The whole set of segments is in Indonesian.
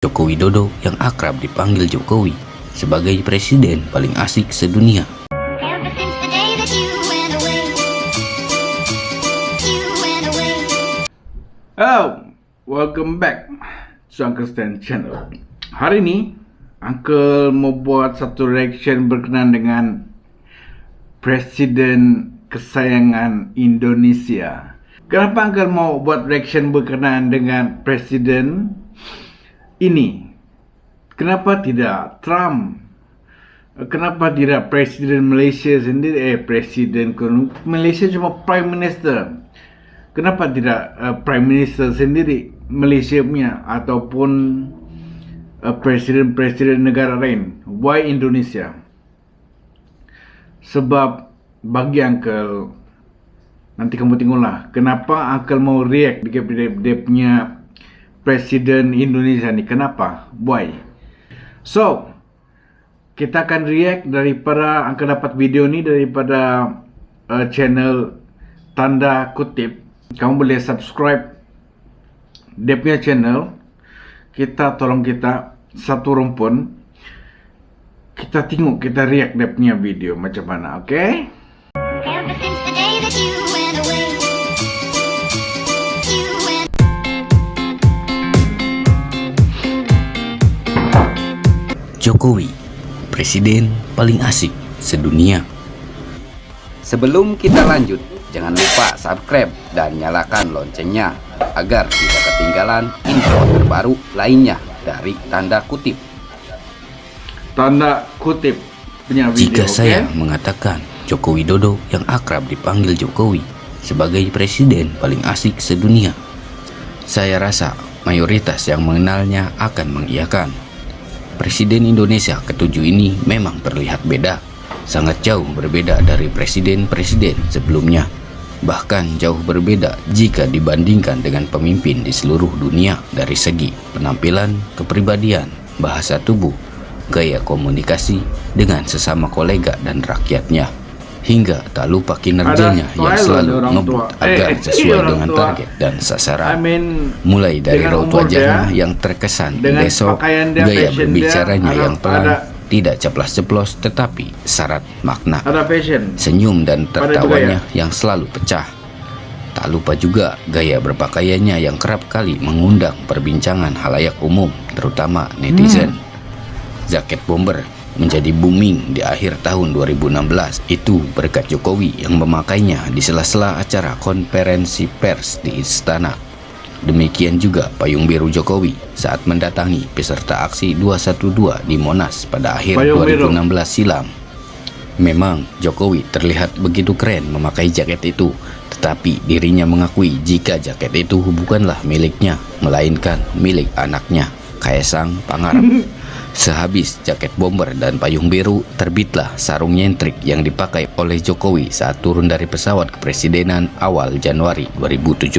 Joko Widodo yang akrab dipanggil Jokowi sebagai presiden paling asik sedunia. Oh, welcome back to Uncle Stan Channel. Hari ini Uncle mau buat satu reaction berkenaan dengan presiden kesayangan Indonesia. Kenapa Uncle mau buat reaction berkenaan dengan presiden ini? Kenapa tidak Trump? Kenapa tidak presiden Malaysia sendiri? Presiden Malaysia cuma prime minister. Kenapa tidak prime minister sendiri Malaysia punya ataupun presiden-presiden negara lain? Why Indonesia? Sebab bagi Uncle, nanti kamu tengoklah kenapa Uncle mau react dia punya presiden Indonesia ni. Kenapa? Why? So, kita akan react daripada Uncle dapat video ni daripada channel Tanda Kutip. Kamu boleh subscribe dia punya channel. Tolong kita satu rumpun, kita tengok, kita react dia punya video macam mana, okay? Jokowi, presiden paling asik sedunia. Sebelum kita lanjut, jangan lupa subscribe dan nyalakan loncengnya agar tidak ketinggalan info terbaru lainnya dari Tanda Kutip. Tanda Kutip punya video. Jika saya mengatakan Joko Widodo yang akrab dipanggil Jokowi sebagai presiden paling asik sedunia, saya rasa mayoritas yang mengenalnya akan mengiyakan. Presiden Indonesia ketujuh ini memang terlihat beda, sangat jauh berbeda dari presiden-presiden sebelumnya. Bahkan jauh berbeda jika dibandingkan dengan pemimpin di seluruh dunia dari segi penampilan, kepribadian, bahasa tubuh, gaya komunikasi dengan sesama kolega dan rakyatnya, hingga tak lupa kinerjanya yang selalu ngebut agar sesuai dengan target dan sasaran. Mulai dari raut wajahnya yang terkesan besok, gaya berbicaranya yang pelan, tidak ceplas-ceplos tetapi syarat makna, senyum dan tertawanya yang selalu pecah. Tak lupa juga gaya berpakaiannya yang kerap kali mengundang perbincangan halayak umum, terutama netizen. Jaket bomber menjadi booming di akhir tahun 2016. Itu berkat Jokowi yang memakainya di sela-sela acara konferensi pers di istana. Demikian juga payung biru Jokowi saat mendatangi peserta aksi 212 di Monas pada akhir 2016 silam. Memang Jokowi terlihat begitu keren memakai jaket itu, tetapi dirinya mengakui jika jaket itu bukanlah miliknya, melainkan milik anaknya, Kaesang Pangarep. Sehabis jaket bomber dan payung biru, terbitlah sarung nyentrik yang dipakai oleh Jokowi saat turun dari pesawat kepresidenan awal Januari 2017.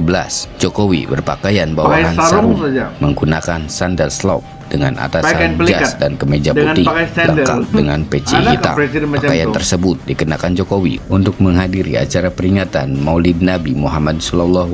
Jokowi berpakaian bawahan sarung menggunakan sandal slop dengan atasan jas dan kemeja putih lengkap dengan peci hitam. Pakaian tersebut dikenakan Jokowi untuk menghadiri acara peringatan Maulid Nabi Muhammad SAW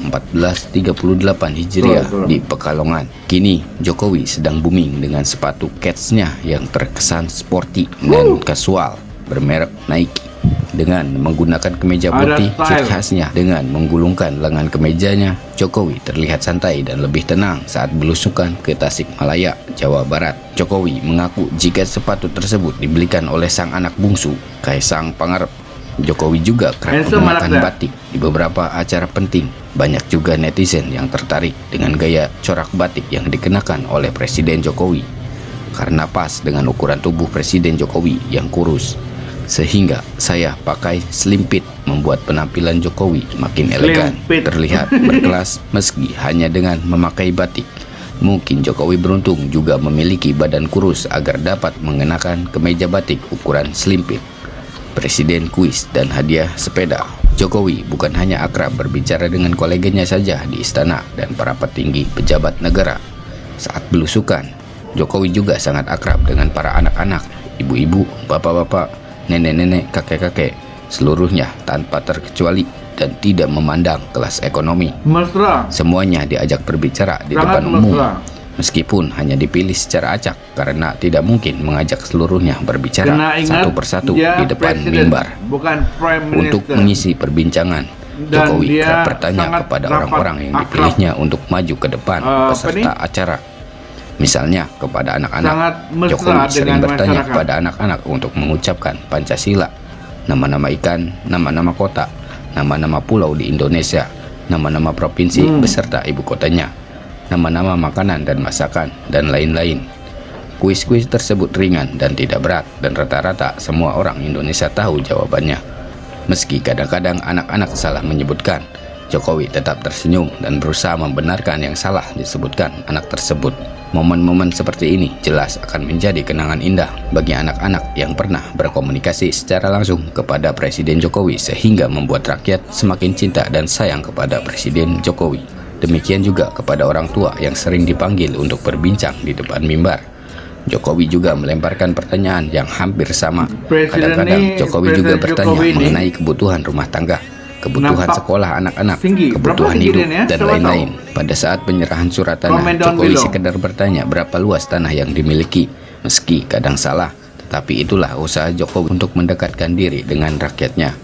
1438 Hijriah di Pekalongan. Kini Jokowi sedang booming dengan sepatu ketsnya yang terkesan sporty dan kasual bermerek Nike. Dengan menggunakan kemeja putih, ciri khasnya dengan menggulungkan lengan kemejanya, Jokowi terlihat santai dan lebih tenang saat belusukan ke Tasikmalaya, Jawa Barat. Jokowi mengaku jika sepatu tersebut dibelikan oleh sang anak bungsu, Kaesang Pangarep. Jokowi juga kerap menggunakan batik di beberapa acara penting. Banyak juga netizen yang tertarik dengan gaya corak batik yang dikenakan oleh Presiden Jokowi karena pas dengan ukuran tubuh Presiden Jokowi yang kurus. Sehingga saya pakai slimpit membuat penampilan Jokowi makin elegan, terlihat berkelas meski hanya dengan memakai batik. Mungkin Jokowi beruntung juga memiliki badan kurus agar dapat mengenakan kemeja batik ukuran slimpit. Presiden kuis dan hadiah sepeda. Jokowi bukan hanya akrab berbicara dengan koleganya saja di istana dan para petinggi pejabat negara. Saat belusukan, Jokowi juga sangat akrab dengan para anak-anak, ibu-ibu, bapak-bapak, nenek-nenek, kakek-kakek, seluruhnya tanpa terkecuali dan tidak memandang kelas ekonomi. Semuanya diajak berbicara di depan umum. Meskipun hanya dipilih secara acak karena tidak mungkin mengajak seluruhnya berbicara Kena ingat, satu persatu dia di depan presiden, mimbar. bukan prime Untuk minister. mengisi perbincangan, Dan Jokowi dia kerap bertanya sangat kepada rapat orang-orang yang akrab. dipilihnya untuk maju ke depan peserta acara. Misalnya kepada Sangat anak-anak, mesra Jokowi sering dengan bertanya masyarakat. kepada anak-anak untuk mengucapkan Pancasila, nama-nama ikan, nama-nama kota, nama-nama pulau di Indonesia, nama-nama provinsi beserta ibu kotanya, nama-nama makanan dan masakan, dan lain-lain. Kuis-kuis tersebut ringan dan tidak berat, dan rata-rata semua orang Indonesia tahu jawabannya. Meski kadang-kadang anak-anak salah menyebutkan, Jokowi tetap tersenyum dan berusaha membenarkan yang salah disebutkan anak tersebut. Momen-momen seperti ini jelas akan menjadi kenangan indah bagi anak-anak yang pernah berkomunikasi secara langsung kepada Presiden Jokowi sehingga membuat rakyat semakin cinta dan sayang kepada Presiden Jokowi. Demikian juga kepada orang tua yang sering dipanggil untuk berbincang di depan mimbar. Jokowi juga melemparkan pertanyaan yang hampir sama. Kadang-kadang Jokowi juga bertanya mengenai kebutuhan rumah tangga, kebutuhan sekolah anak-anak, kebutuhan hidup, dan lain-lain. Pada saat penyerahan surat tanah, Jokowi sekedar bertanya berapa luas tanah yang dimiliki. Meski kadang salah, tetapi itulah usaha Jokowi untuk mendekatkan diri dengan rakyatnya.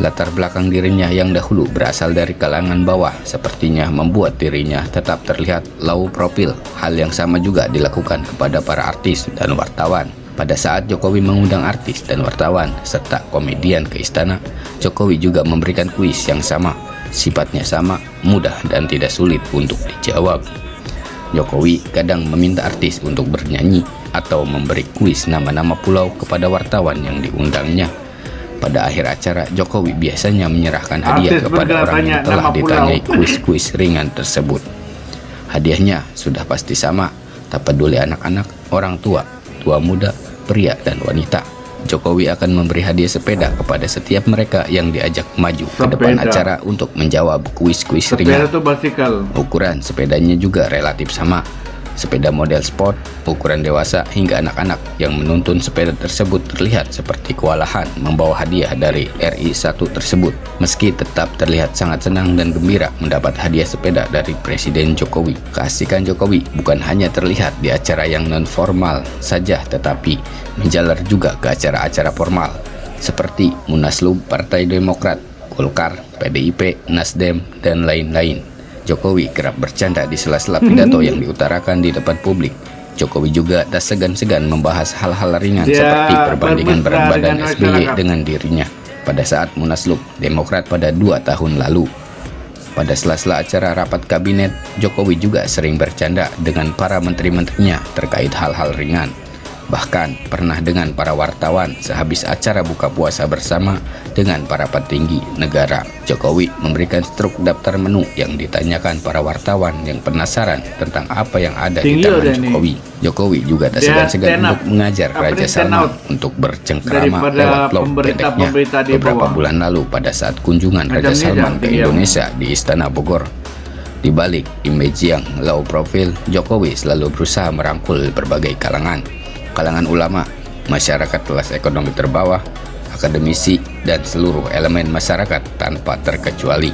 Latar belakang dirinya yang dahulu berasal dari kalangan bawah sepertinya membuat dirinya tetap terlihat low profile. Hal yang sama juga dilakukan kepada para artis dan wartawan. Pada saat Jokowi mengundang artis dan wartawan serta komedian ke istana, Jokowi juga memberikan kuis yang sama. Sifatnya sama, mudah dan tidak sulit untuk dijawab. Jokowi kadang meminta artis untuk bernyanyi atau memberi kuis nama-nama pulau kepada wartawan yang diundangnya. Pada akhir acara, Jokowi biasanya menyerahkan hadiah kepada orang yang telah ditanyai kuis-kuis ringan tersebut. Hadiahnya sudah pasti sama, tak peduli anak-anak, orang tua, tua muda, pria dan wanita. Jokowi akan memberi hadiah sepeda kepada setiap mereka yang diajak maju ke depan acara untuk menjawab kuis-kuis ringan. Ukuran sepedanya juga relatif sama. Sepeda model sport, ukuran dewasa hingga anak-anak yang menuntun sepeda tersebut terlihat seperti kewalahan membawa hadiah dari RI1 tersebut. Meski tetap terlihat sangat senang dan gembira mendapat hadiah sepeda dari Presiden Jokowi. Keasikan Jokowi bukan hanya terlihat di acara yang non-formal saja, tetapi menjalar juga ke acara-acara formal seperti Munaslup Partai Demokrat, Golkar, PDIP, Nasdem, dan lain-lain. Jokowi kerap bercanda di sela-sela pidato yang diutarakan di depan publik. Jokowi juga tak segan-segan membahas hal-hal ringan seperti perbandingan berat badan SBY dengan dirinya pada saat Munaslup Demokrat pada 2 tahun lalu. Pada sela-sela acara rapat kabinet, Jokowi juga sering bercanda dengan para menteri-menterinya terkait hal-hal ringan. Bahkan pernah dengan para wartawan sehabis acara buka puasa bersama dengan para petinggi negara. Jokowi memberikan struk daftar menu yang ditanyakan para wartawan yang penasaran tentang apa yang ada di tangan Jokowi. Jokowi juga tak segan-segan untuk mengajar Raja Salman untuk bercengkrama lewat vlog pendeknya beberapa bulan lalu pada saat kunjungan Raja Salman ke Indonesia di Istana Bogor. Di balik image yang low profile, Jokowi selalu berusaha merangkul berbagai kalangan ulama, masyarakat kelas ekonomi terbawah, akademisi, dan seluruh elemen masyarakat tanpa terkecuali.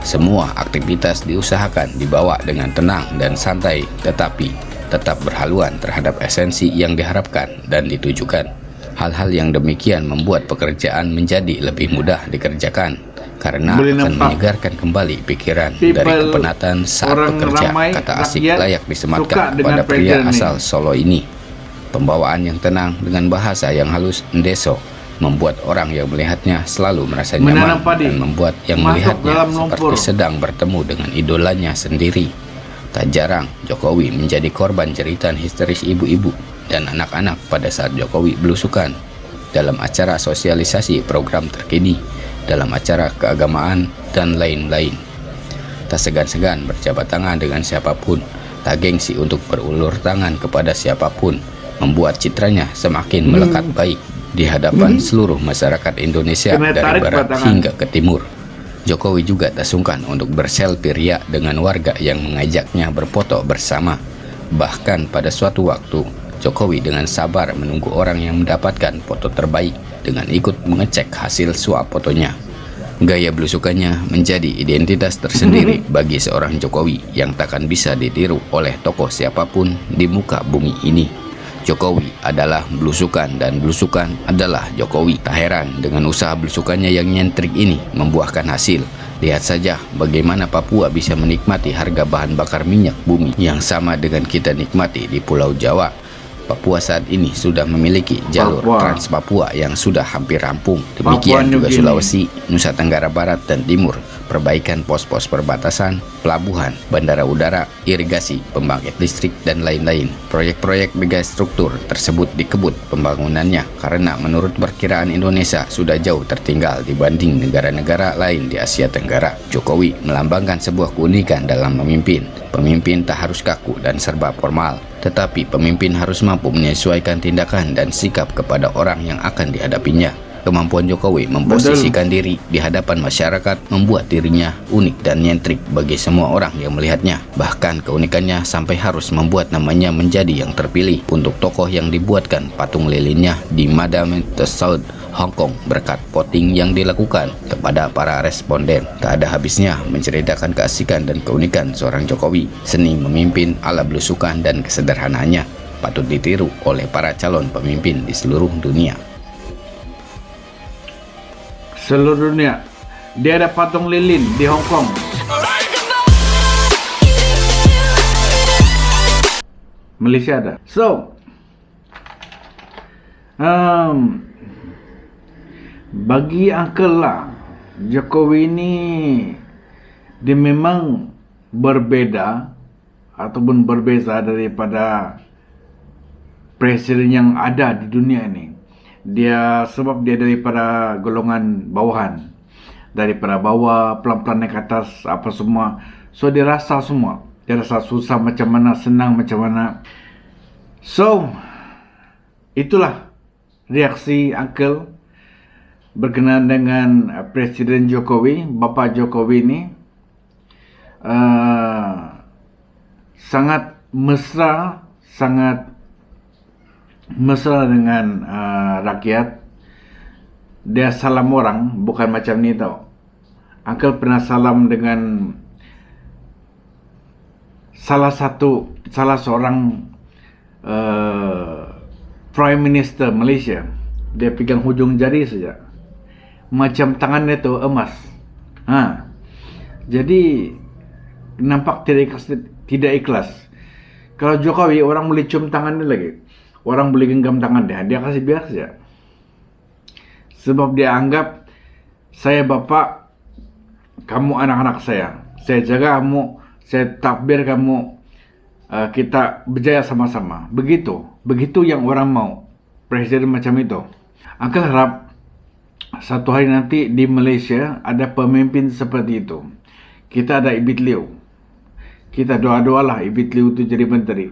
Semua aktivitas diusahakan dibawa dengan tenang dan santai, tetapi tetap berhaluan terhadap esensi yang diharapkan dan ditujukan. Hal-hal yang demikian membuat pekerjaan menjadi lebih mudah dikerjakan karena akan menyegarkan kembali pikiran dari kepenatan saat bekerja. Kata asik layak disematkan kepada pria asal Solo ini. Pembawaan yang tenang dengan bahasa yang halus ndeso membuat orang yang melihatnya selalu merasa nyaman dan membuat yang melihatnya seperti sedang bertemu dengan idolanya sendiri. Tak jarang Jokowi menjadi korban jeritan histeris ibu-ibu dan anak-anak pada saat Jokowi belusukan dalam acara sosialisasi program terkini, dalam acara keagamaan, dan lain-lain. Tak segan-segan berjabat tangan dengan siapapun, tak gengsi untuk berulur tangan kepada siapapun, membuat citranya semakin melekat baik di hadapan seluruh masyarakat Indonesia dari barat hingga ke timur. Jokowi juga tak sungkan untuk berselfie ria dengan warga yang mengajaknya berfoto bersama. Bahkan pada suatu waktu, Jokowi dengan sabar menunggu orang yang mendapatkan foto terbaik dengan ikut mengecek hasil swap fotonya. Gaya belusukannya menjadi identitas tersendiri bagi seorang Jokowi yang takkan bisa ditiru oleh tokoh siapapun di muka bumi ini. Jokowi adalah belusukan dan belusukan adalah Jokowi. Tak heran dengan usaha belusukannya yang nyentrik ini membuahkan hasil. Lihat saja bagaimana Papua bisa menikmati harga bahan bakar minyak bumi yang sama dengan kita nikmati di Pulau Jawa. Papua saat ini sudah memiliki jalur Trans Papua yang sudah hampir rampung. Demikian juga Sulawesi, Nusa Tenggara Barat dan Timur. Perbaikan pos-pos perbatasan, pelabuhan, bandara udara, irigasi, pembangkit listrik, dan lain-lain. Proyek-proyek megastruktur tersebut dikebut pembangunannya karena menurut perkiraan Indonesia sudah jauh tertinggal dibanding negara-negara lain di Asia Tenggara. Jokowi melambangkan sebuah keunikan dalam memimpin. Pemimpin tak harus kaku dan serba formal, tetapi pemimpin harus mampu menyesuaikan tindakan dan sikap kepada orang yang akan dihadapinya. Kemampuan Jokowi memposisikan diri di hadapan masyarakat membuat dirinya unik dan nyentrik bagi semua orang yang melihatnya. Bahkan keunikannya sampai harus membuat namanya menjadi yang terpilih untuk tokoh yang dibuatkan patung lilinnya di Madame Tussauds, Hong Kong berkat voting yang dilakukan kepada para responden. Tak ada habisnya menceritakan keasikan dan keunikan seorang Jokowi. Seni memimpin ala belusukan dan kesederhanaannya patut ditiru oleh para calon pemimpin di seluruh dunia. Seluruh dunia. Dia ada patung lilin di Hong Kong. Malaysia ada. So, bagi Uncle lah, Jokowi ini dia memang berbeda ataupun berbeza daripada presiden yang ada di dunia ini. Sebab dia daripada golongan bawahan, daripada bawah pelan-pelan naik ke atas apa semua. So dia rasa semua, dia rasa susah macam mana, senang macam mana. So itulah reaksi Uncle berkenaan dengan Presiden Jokowi, Bapa Jokowi ini sangat mesra, dengan rakyat. Dia salam orang bukan macam ni tau. Uncle pernah salam dengan salah seorang Prime Minister Malaysia. Dia pegang hujung jari saja, macam tangannya tu emas. Jadi nampak tidak ikhlas. Kalau Jokowi, orang boleh cium tangan dia lagi, orang boleh genggam tangan dia kasih biar saja. Sebab dia anggap saya bapa, kamu anak-anak saya jaga kamu, saya takbir kamu, kita berjaya sama-sama. Begitu yang orang mau, presiden macam itu. Uncle harap satu hari nanti di Malaysia ada pemimpin seperti itu. Kita ada Ibit Liu, kita doa-doalah Ibit Liu itu jadi menteri.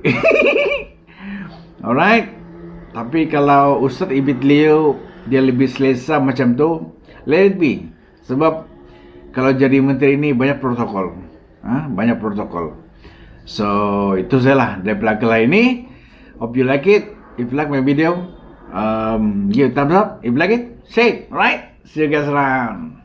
Alright. Tapi kalau Ustaz Ibit Liu dia lebih selesa macam tu, let it be. Sebab kalau jadi menteri ini banyak protokol. Banyak protokol. So itu sajalah dari belakang ini. Hope you like it. If you like my video, give thumbs up. If you like it, share it. Alright. See you guys around.